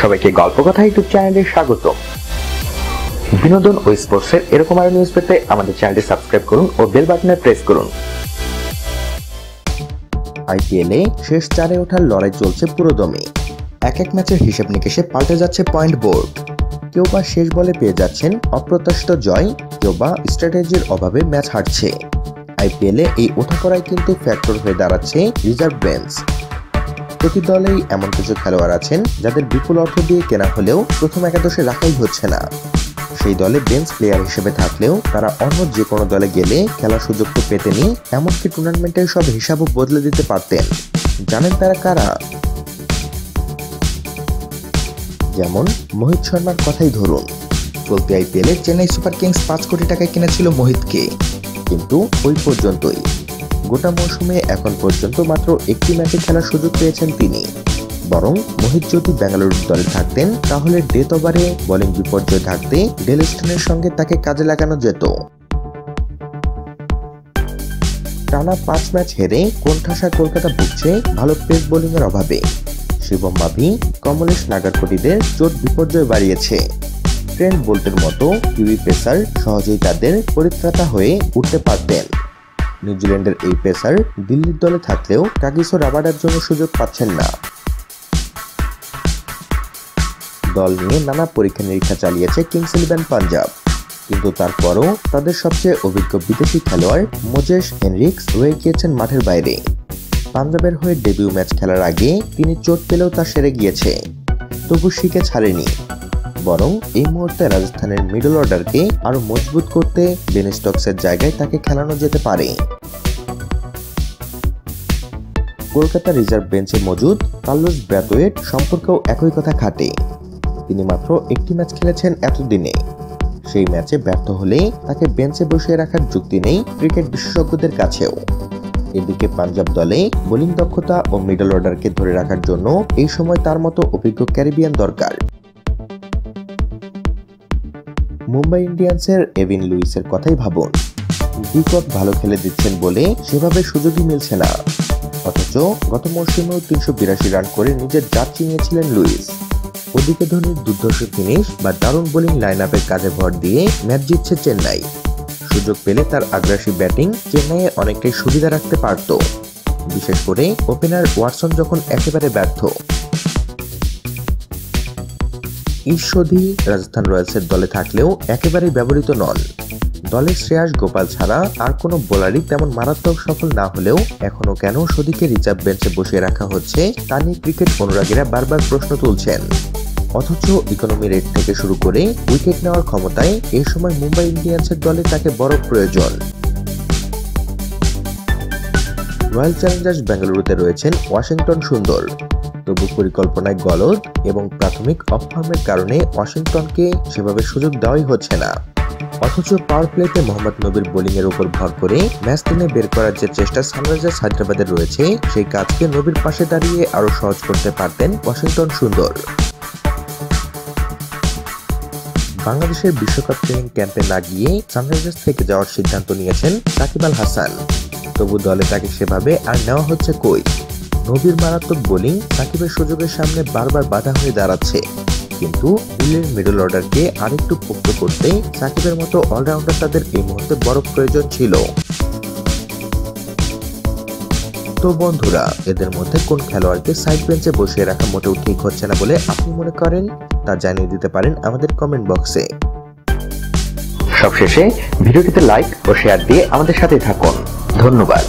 সবাইকে গল্প কথা ইউটিউব চ্যানেলে স্বাগত। বিনোদন ও স্পোর্টসের এরকম আরো নিউজ পেতে আমাদের চ্যানেলটি সাবস্ক্রাইব করুন ও বেল বাটনে প্রেস করুন। আইপিএলে শেষ চারে ওঠার লড়াই চলছে পুরোদমে। এক এক ম্যাচের হিসেব নিকেশে পাল্টে যাচ্ছে পয়েন্ট বোর্ড। কেউ বা শেষ বলে পেয়ে যাচ্ছেন অপ্রত্যাশিত জয়, কেউ বা স্ট্র্যাটেজির অভাবে ম্যাচ হারছে। আইপিএলে এই ওঠাপড়ায় কিন্তু ফ্যাক্টর হয়ে দাঁড়াচ্ছে রিজার্ভ বেঞ্চ। প্রতি দলেই এমন কিছু খেলোয়াড় আছেন যাদের বিপুল অর্থ দিয়ে কেনা হলেও প্রথম একাদশে রাখাই হচ্ছে না। সেই দলে বেঞ্চ প্লেয়ার হিসেবে থাকলেও তারা অন্য যে কোনো দলে গেলে খেলার সুযোগ তো পেতেনি, এমনকি টুর্নামেন্টের সব হিসাবও বদলে দিতে পারতেন। জানেন তারা কারা? যেমন মোহিত শর্মার কথাই ধরুন। চলতি আইপিএলে চেন্নাই সুপার কিংস 5 কোটি টাকায় কিনেছিল মোহিতকে, কিন্তু ওই পর্যন্তই। গোটা মৌসুমে এখন পর্যন্ত মাত্র একটি ম্যাচে খেলার সুযোগ পেয়েছেন তিনি। বরং মোহিত যদি বেঙ্গালুরুর দলে থাকতেন তাহলে ডেথ ওভারে বোলিং বিপর্যয় থাকতে ডেল স্টোনের সঙ্গে তাকে কাজে লাগানো যেত। টানা 5 ম্যাচ হেরে কোণঠাসা কলকাতা ভুগছে ভালো পেস বোলিং এর অভাবে। শিবম মাভি, কমলেশ নাগারকটিদের চোট বিপর্যয় বাড়িয়েছে। ট্রেন্ট বোল্টের মতো কিউই পেসার সহজেই তাদের পরিত্রাতা হয়ে উঠতে পারতেন। নিউজিল্যান্ডের এই পেসার দিল্লির দলে থাকলেও কাগিসো রাবাডার জন্য সুযোগ পাচ্ছেন না। দল নিয়ে নানা পরীক্ষা নিরীক্ষা চালিয়েছে কিংস ইলেভেন পাঞ্জাব, কিন্তু তারপরও তাদের সবচেয়ে অভিজ্ঞ বিদেশি খেলোয়াড় মোজেস হেনরিক্স রয়ে গিয়েছেন মাঠের বাইরে। পাঞ্জাবের হয়ে ডেবিউ ম্যাচ খেলার আগে তিনি চোট পেলেও তা সেরে গিয়েছে, তবু শিখে ছাড়েনি। বরং এই মুহূর্তে রাজস্থানের মিডল অর্ডারকে আরো মজবুত করতে বেন স্টোকসের জায়গায় তাকে খেলানো যেতে পারে। কলকাতা রিজার্ভ বেঞ্চে মজুদ কার্লোস ব্র্যাথওয়েট সম্পর্কেও একই কথা খাটে। তিনি মাত্র একটি ম্যাচ খেলেছেন এতদিনে। সেই ম্যাচে ব্যর্থ হলে তাকে বেঞ্চে বসিয়ে রাখার যুক্তি নেই ক্রিকেট বিশেষজ্ঞদের কাছেও। এদিকে পাঞ্জাব দলে বোলিং দক্ষতা ও মিডল অর্ডারকে ধরে রাখার জন্য এই সময় তার মতো অভিজ্ঞ ক্যারিবিয়ান দরকার। মুম্বাই ইন্ডিয়ান্সের এভিন লুইসের কথাই ভাবুন। বিকট ভালো খেলে দিচ্ছেন বলে সেভাবে সুযোগই মিলছে না, অথচ গত মৌসুমেও 382 রান করে নিজের জাত চিনিয়েছিলেন লুইস। ওদিকে ধোনির দুর্ধর্ষ ফিনিশ বা দারুণ বোলিং লাইন আপের কাজে ভর দিয়ে ম্যাচ জিতছে চেন্নাই। সুযোগ পেলে তার আগ্রাসী ব্যাটিং চেন্নাইয়ে অনেকটাই সুবিধা রাখতে পারত, বিশেষ করে ওপেনার ওয়াটসন যখন একেবারে ব্যর্থ। ঈশ্বরদী রাজস্থান রয়্যালসের দলে থাকলেও একেবারেই ব্যবহৃত নন। দলে শ্রেয়াস গোপাল ছাড়া আর কোনো বোলারই তেমন মারাত্মক সফল না হলেও এখনো কেন সদীকে রিজার্ভ বেঞ্চে বসিয়ে রাখা হচ্ছে তা নিয়ে ক্রিকেট অনুরাগীরা বারবার প্রশ্ন তুলছেন। অথচ ইকোনমি রেট থেকে শুরু করে উইকেট নেওয়ার ক্ষমতায় এই সময় মুম্বাই ইন্ডিয়ান্সের দলে তাকে বড় প্রয়োজন। রয়্যাল চ্যালেঞ্জার্স বেঙ্গালুরুতে রয়েছেন ওয়াশিংটন সুন্দর, তবু পরিকল্পনায় গলদ এবং প্রাথমিক অফ ফর্মের কারণে ওয়াশিংটনকে সেভাবে সুযোগ দেওয়াই হচ্ছে না। অথচ পাওয়ার প্লেতে মোহাম্মদ নবীর বোলিং এর উপর ভর করে ম্যাচ টেনে বের করার যে চেষ্টা সানরাইজার্স হায়দ্রাবাদের রয়েছে, সেই কাজকে নবীর পাশে দাঁড়িয়ে আরো সহজ করতে পারতেন ওয়াশিংটন সুন্দর। বাংলাদেশের বিশ্বকাপ ট্রেনিং ক্যাম্পে না গিয়ে সানরাইজার্স থেকে যাওয়ার সিদ্ধান্ত নিয়েছেন সাকিব আল হাসান, তবু দলে তাকে সেভাবে আর নেওয়া হচ্ছে কই। নবীর মারাত্মক বোলিং সাকিবের সুযোগের সামনে বারবার বাধা হয়ে দাঁড়াচ্ছে, কিন্তু দিল্লির মিডল অর্ডারকে আরেকটু পোক্ত করতে সাকিবের মতো অলরাউন্ডার তাদের এই মুহূর্তে বড় প্রয়োজন ছিল। তো বন্ধুরা, এদের মধ্যে কোন খেলোয়াড়কে সাইড বেঞ্চে বসিয়ে রাখা মোটেও ঠিক হচ্ছে না বলে আপনি মনে করেন তা জানিয়ে দিতে পারেন আমাদের কমেন্ট বক্সে। সবশেষে ভিডিওটিতে লাইক ও শেয়ার দিয়ে আমাদের সাথে থাকুন। ধন্যবাদ।